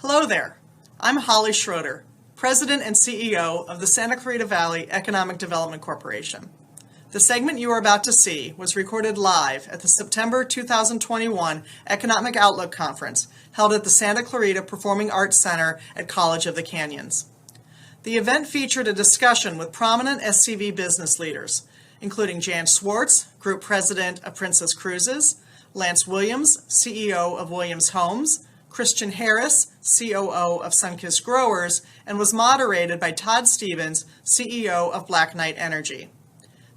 Hello there. I'm Holly Schroeder, President and CEO of the Santa Clarita Valley Economic Development Corporation. The segment you are about to see was recorded live at the September 2021 Economic Outlook Conference held at the Santa Clarita Performing Arts Center at College of the Canyons. The event featured a discussion with prominent SCV business leaders, including Jan Swartz, Group President of Princess Cruises, Lance Williams, CEO of Williams Homes, Christian Harris, COO of Sunkist Growers, and was moderated by Todd Stevens, CEO of Black Knight Energy.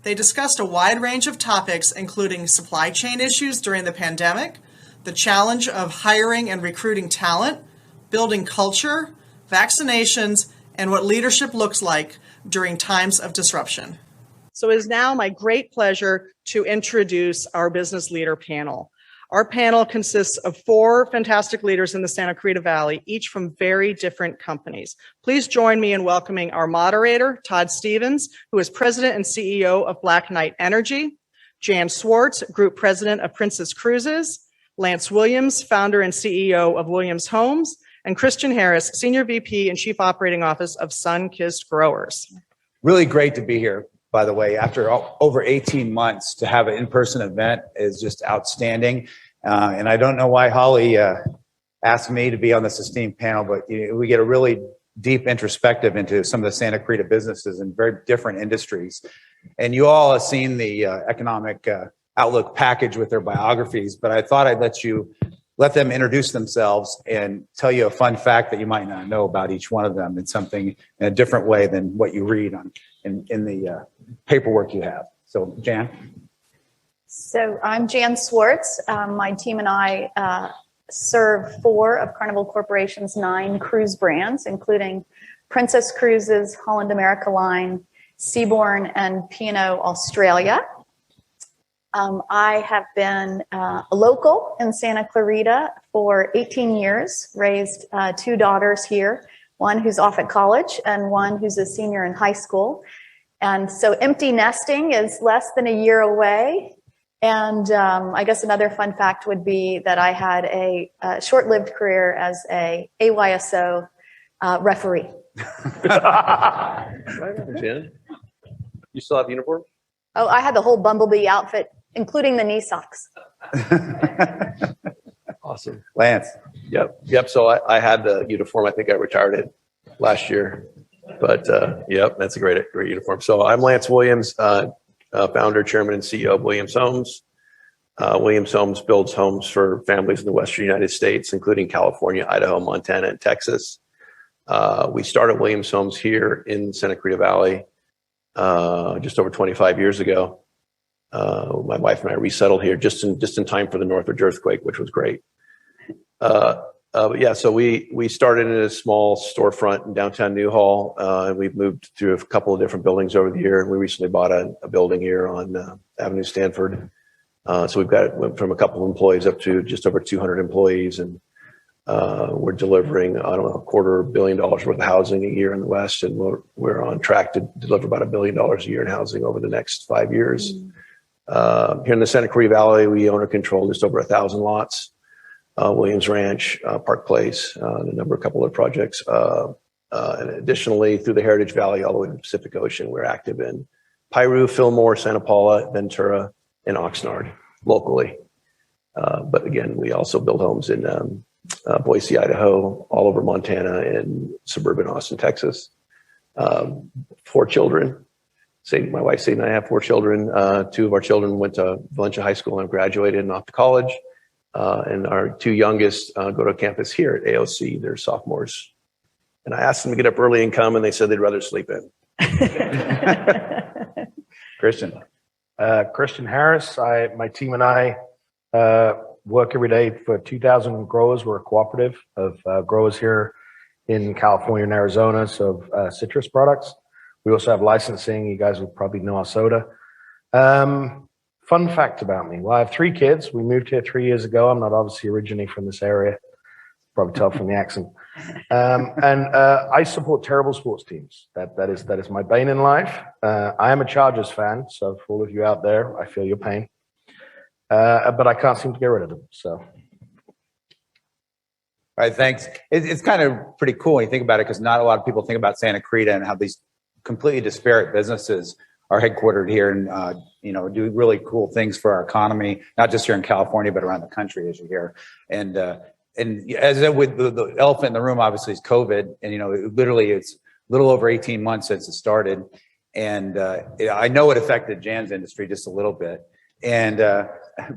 They discussed a wide range of topics, including supply chain issues during the pandemic, the challenge of hiring and recruiting talent, building culture, vaccinations, and what leadership looks like during times of disruption. So it is now my great pleasure to introduce our business leader panel. Our panel consists of 4 fantastic leaders in the Santa Clarita Valley, each from very different companies. Please join me in welcoming our moderator, Todd Stevens, who is President and CEO of Black Knight Energy, Jan Swartz, Group President of Princess Cruises, Lance Williams, Founder and CEO of Williams Homes, and Christian Harris, Senior VP and Chief Operating Officer of Sunkist Growers. Really great to be here, by the way. After over 18 months, to have an in-person event is just outstanding. And I don't know why Holly asked me to be on this esteemed panel, but we get a really deep introspective into some of the Santa Clarita businesses in very different industries. And you all have seen the economic outlook package with their biographies, but I thought I'd let them introduce themselves and tell you a fun fact that you might not know about each one of them in something in a different way than what you read in the paperwork you have. So, Jan. So I'm Jan Swartz. My team and I serve 4 of Carnival Corporation's 9 cruise brands, including Princess Cruises, Holland America Line, Seabourn, and P&O Australia. I have been a local in Santa Clarita for 18 years, raised 2 daughters here, one who's off at college and one who's a senior in high school. And so empty nesting is less than a year away. And I guess another fun fact would be that I had a short-lived career as a AYSO referee. Jen, you still have uniform? Oh, I had the whole Bumblebee outfit, including the knee socks. Awesome. Lance. Yep. So I had the uniform. I think I retired it last year. But yep, that's a great uniform. So I'm Lance Williams, founder, chairman, and CEO of Williams Homes. Williams Homes builds homes for families in the Western United States, including California, Idaho, Montana, and Texas. We started Williams Homes here in Santa Clarita Valley just over 25 years ago. My wife and I resettled here just in time for the Northridge earthquake, which was great. But yeah, so we started in a small storefront in downtown Newhall, and we've moved through a couple of different buildings over the year. And we recently bought a building here on Avenue Stanford. So went from a couple of employees up to just over 200 employees, and we're delivering, $250 million worth of housing a year in the West, and we're on track to deliver about $1 billion a year in housing over the next 5 years. Here in the Santa Clarita Valley, we own or control just over 1,000 lots. Williams Ranch, Park Place, and a couple of projects. And additionally, through the Heritage Valley all the way to the Pacific Ocean, we're active in Piru, Fillmore, Santa Paula, Ventura, and Oxnard locally. But again, we also build homes in Boise, Idaho, all over Montana, and suburban Austin, Texas. 4 children. My wife, Sadie, and I have 4 children. 2 of our children went to Valencia High School and graduated and off to college. And our 2 youngest go to campus here at AOC. They're sophomores. And I asked them to get up early and come, and they said they'd rather sleep in. Christian. Christian Harris. My team and I work every day for 2,000 growers. We're a cooperative of growers here in California and Arizona, so citrus products. We also have licensing. You guys will probably know our soda. Fun fact about me. Well, I have 3 kids. We moved here 3 years ago. I'm not obviously originally from this area. Probably tell from the accent. And I support terrible sports teams. That is my bane in life. I am a Chargers fan, so for all of you out there, I feel your pain. But I can't seem to get rid of them. So All right, thanks. It's kind of pretty cool when you think about it, because not a lot of people think about Santa Clarita and how these completely disparate businesses are headquartered here and do really cool things for our economy, not just here in California, but around the country, as you hear. And as with the elephant in the room, obviously, is COVID. And literally, it's a little over 18 months since it started, and I know it affected Jan's industry just a little bit. And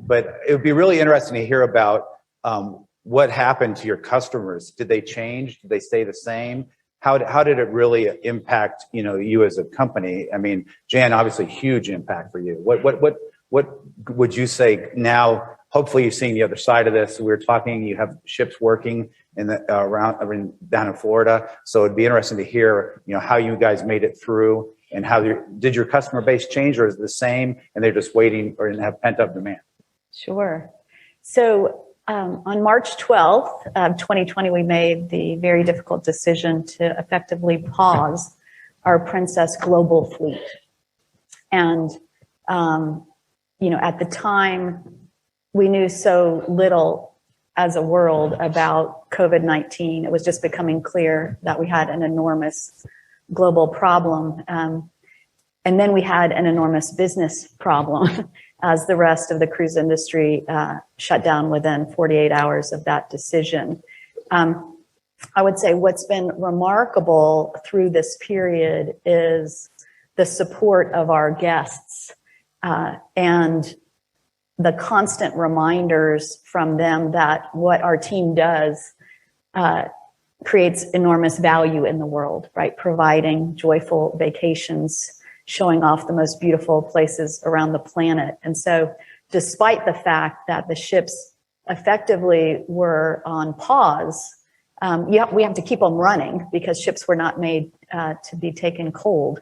but it would be really interesting to hear about what happened to your customers. Did they change? Did they stay the same? How did it really impact you as a company? I mean, Jan, obviously huge impact for you. What would you say now? Hopefully you've seen the other side of this. We were talking, you have ships working in the down in Florida. So it'd be interesting to hear how you guys made it through, and how did your customer base change, or is it the same and they're just waiting or have pent up demand? Sure. So on March 12th of 2020, we made the very difficult decision to effectively pause our Princess global fleet. And, at the time, we knew so little as a world about COVID-19. It was just becoming clear that we had an enormous global problem. And then we had an enormous business problem as the rest of the cruise industry shut down within 48 hours of that decision. I would say what's been remarkable through this period is the support of our guests and the constant reminders from them that what our team does creates enormous value in the world, right? Providing joyful vacations, showing off the most beautiful places around the planet. And so despite the fact that the ships effectively were on pause, we have to keep them running because ships were not made to be taken cold.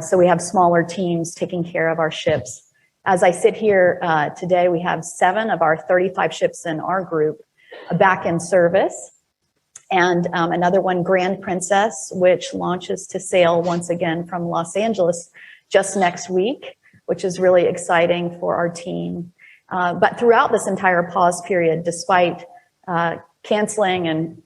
So we have smaller teams taking care of our ships. As I sit here today, we have 7 of our 35 ships in our group back in service. And another one, Grand Princess, which launches to sail once again from Los Angeles just next week, which is really exciting for our team. But throughout this entire pause period, despite canceling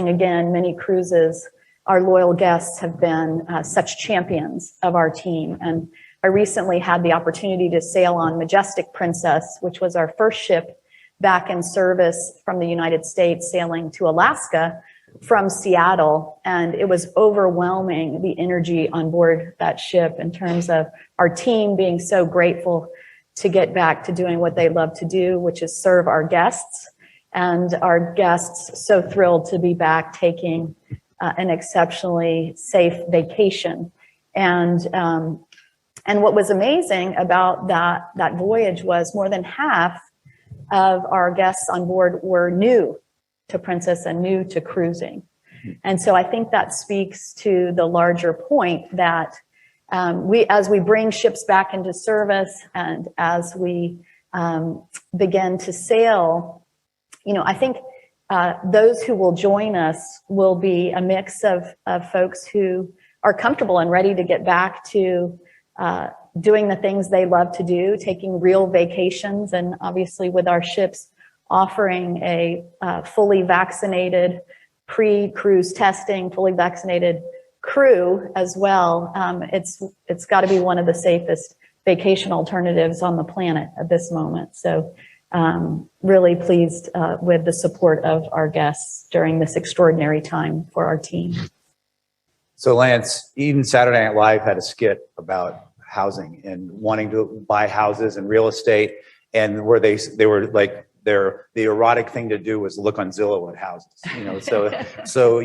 again many cruises, our loyal guests have been such champions of our team. And I recently had the opportunity to sail on Majestic Princess, which was our first ship back in service from the United States, sailing to Alaska from Seattle. And it was overwhelming, the energy on board that ship, in terms of our team being so grateful to get back to doing what they love to do, which is serve our guests. And our guests so thrilled to be back taking an exceptionally safe vacation. And what was amazing about that voyage was more than half of our guests on board were new to Princess and new to cruising. And so I think that speaks to the larger point that as we bring ships back into service and as we begin to sail, I think those who will join us will be a mix of folks who are comfortable and ready to get back to doing the things they love to do, taking real vacations, and obviously with our ships offering a fully vaccinated, pre-cruise testing, fully vaccinated crew as well. It's got to be one of the safest vacation alternatives on the planet at this moment. So really pleased with the support of our guests during this extraordinary time for our team. So Lance, even Saturday Night Live had a skit about housing and wanting to buy houses and real estate, and where they were like, the erotic thing to do was look on Zillow at houses, So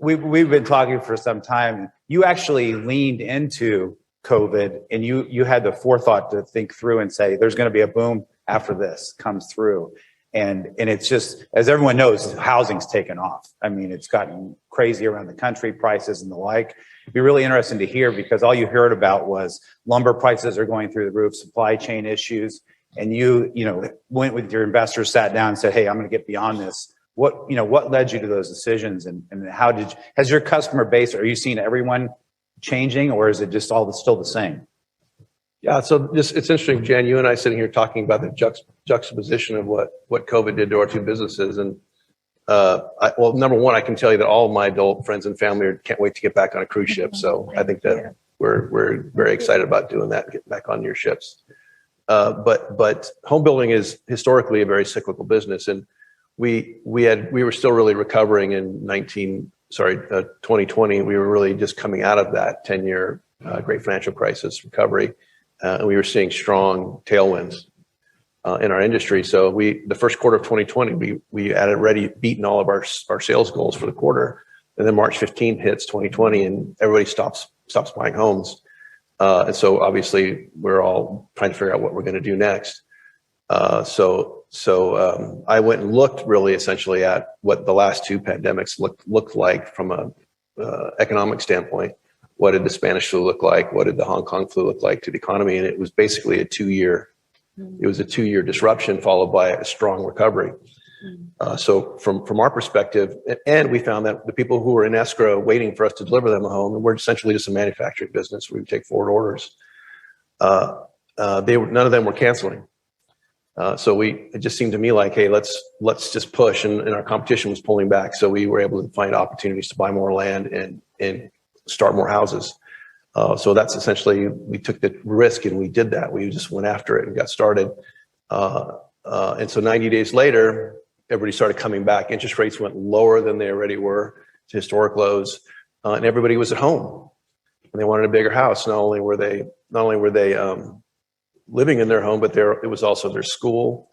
we've been talking for some time. You actually leaned into COVID, and you had the forethought to think through and say, there's going to be a boom after this comes through. And it's just, as everyone knows, housing's taken off. I mean, it's gotten crazy around the country, prices and the like. It'd be really interesting to hear, because all you heard about was lumber prices are going through the roof, supply chain issues. And you went with your investors, sat down and said, hey, I'm going to get beyond this. What led you to those decisions, and has your customer base, are you seeing everyone changing, or is it just all still the same? Yeah, so it's interesting, Jan, you and I sitting here talking about the juxtaposition of what COVID did to our two businesses. And Well, number one, I can tell you that all of my adult friends and family can't wait to get back on a cruise ship. So I think that we're very excited about doing that, getting back on your ships. But home building is historically a very cyclical business, and we were still really recovering in 2020. We were really just coming out of that 10-year great financial crisis recovery, and we were seeing strong tailwinds in our industry. So the first quarter of 2020, we had already beaten all of our sales goals for the quarter, and then March 15th hits 2020, and everybody stops buying homes. And so obviously we're all trying to figure out what we're going to do next. So I went and looked really essentially at what the last two pandemics looked like from a economic standpoint. What did the Spanish flu look like? What did the Hong Kong flu look like to the economy? And it was basically a 2-year disruption followed by a strong recovery. So from our perspective, and we found that the people who were in escrow waiting for us to deliver them a home, and we're essentially just a manufacturing business, we would take forward orders. None of them were canceling. So it just seemed to me like, hey, let's just push, and our competition was pulling back. So we were able to find opportunities to buy more land and start more houses. So that's essentially, we took the risk and we did that. We just went after it and got started. And so 90 days later, everybody started coming back. Interest rates went lower than they already were to historic lows, and everybody was at home. And they wanted a bigger house. Not only were they living in their home, but it was also their school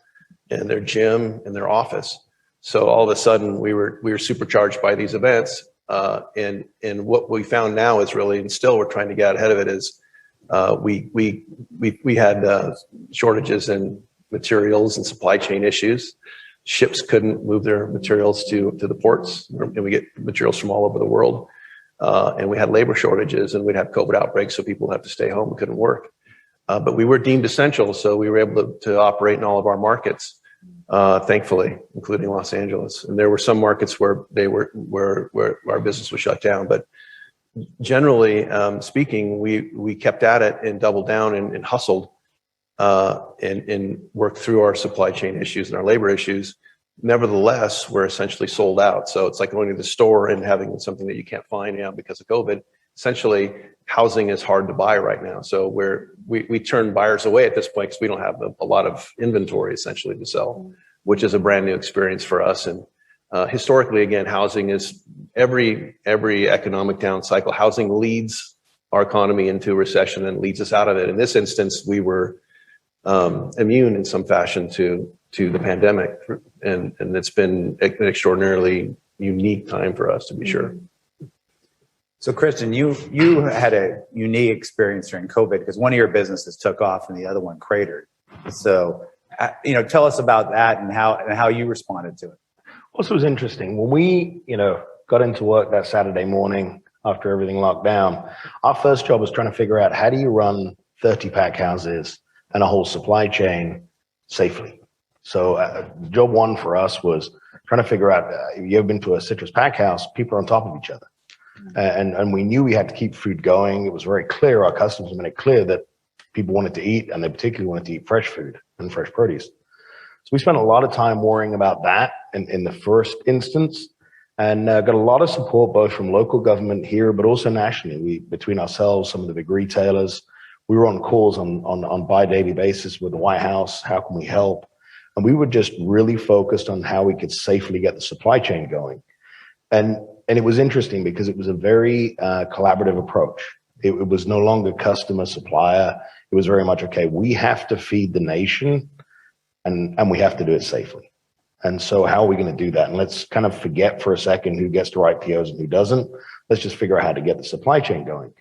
and their gym and their office. So all of a sudden, we were supercharged by these events. And what we found now is really, and still we're trying to get ahead of it, is we had shortages in materials and supply chain issues. Ships couldn't move their materials to the ports, and we get materials from all over the world. And we had labor shortages, and we'd have COVID outbreaks, so people would have to stay home and couldn't work. But we were deemed essential, so we were able to operate in all of our markets, thankfully, including Los Angeles. And there were some markets where our business was shut down. But generally speaking, we kept at it and doubled down and hustled and worked through our supply chain issues and our labor issues. Nevertheless, we're essentially sold out. So it's like going to the store and having something that you can't find now because of COVID. Essentially, housing is hard to buy right now. So we turn buyers away at this point because we don't have a lot of inventory essentially to sell, which is a brand new experience for us. And historically, again, housing is every economic down cycle, housing leads our economy into a recession and leads us out of it. In this instance, we were immune in some fashion to the pandemic, and it's been an extraordinarily unique time for us, to be sure. So Kristen, you had a unique experience during COVID because one of your businesses took off and the other one cratered. So, tell us about that and how you responded to it. Also, it was interesting when we, got into work that Saturday morning after everything locked down. Our first job was trying to figure out, how do you run 30-pack houses and a whole supply chain safely? So job one for us was trying to figure out, if you ever been to a citrus pack house, people are on top of each other. And we knew we had to keep food going. It was very clear, our customers made it clear that people wanted to eat, and they particularly wanted to eat fresh food and fresh produce. So we spent a lot of time worrying about that in the first instance, and got a lot of support both from local government here, but also nationally. Between ourselves, some of the big retailers, we were on calls on bi-daily basis with the White House. How can we help? And we were just really focused on how we could safely get the supply chain going. And it was interesting because it was a very collaborative approach. It was no longer customer supplier. It was very much, okay, we have to feed the nation and we have to do it safely. And so how are we going to do that? And let's kind of forget for a second who gets to write POs and who doesn't. Let's just figure out how to get the supply chain going.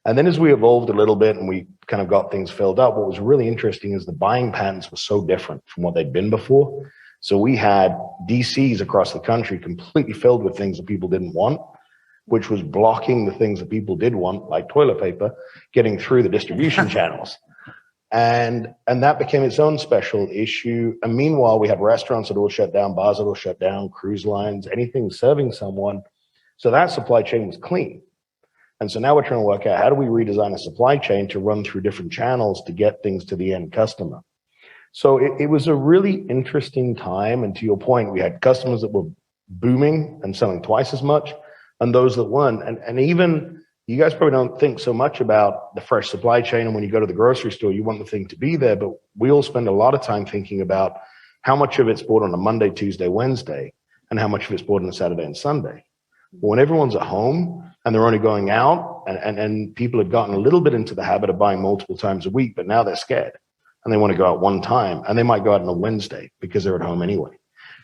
And then as we evolved a little bit and we kind of got things filled up, what was really interesting is the buying patterns were so different from what they'd been before. So we had DCs across the country completely filled with things that people didn't want, which was blocking the things that people did want, like toilet paper, getting through the distribution channels. And that became its own special issue. And meanwhile, we had restaurants that all shut down, bars that all shut down, cruise lines, anything serving someone. So that supply chain was clean. And so now we're trying to work out, how do we redesign a supply chain to run through different channels to get things to the end customer? So it was a really interesting time. And to your point, we had customers that were booming and selling twice as much, and those that weren't. And even you guys probably don't think so much about the fresh supply chain. And when you go to the grocery store, you want the thing to be there. But we all spend a lot of time thinking about how much of it's bought on a Monday, Tuesday, Wednesday, and how much of it's bought on a Saturday and Sunday. But when everyone's at home and they're only going out, and people have gotten a little bit into the habit of buying multiple times a week, but now they're scared and they want to go out one time, and they might go out on a Wednesday because they're at home anyway.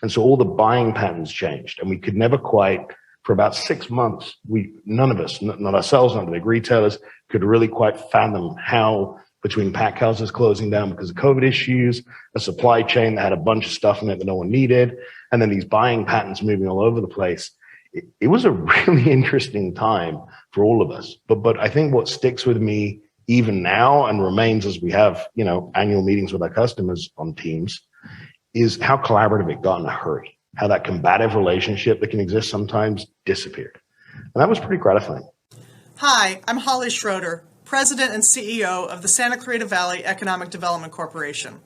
And so all the buying patterns changed, and we could never quite, for about 6 months, none of us, not ourselves, not the big retailers, could really quite fathom how, between pack houses closing down because of COVID issues, a supply chain that had a bunch of stuff in it that no one needed, and then these buying patterns moving all over the place. It was a really interesting time for all of us. But I think what sticks with me even now and remains as we have, annual meetings with our customers on Teams is how collaborative it got in a hurry, how that combative relationship that can exist sometimes disappeared. And that was pretty gratifying. Hi, I'm Holly Schroeder, President and CEO of the Santa Clarita Valley Economic Development Corporation.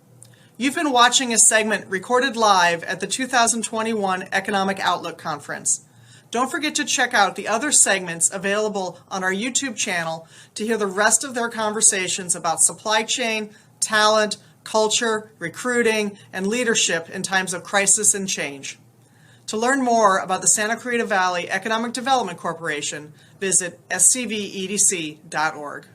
You've been watching a segment recorded live at the 2021 Economic Outlook Conference. Don't forget to check out the other segments available on our YouTube channel to hear the rest of their conversations about supply chain, talent, culture, recruiting, and leadership in times of crisis and change. To learn more about the Santa Clarita Valley Economic Development Corporation, visit scvedc.org.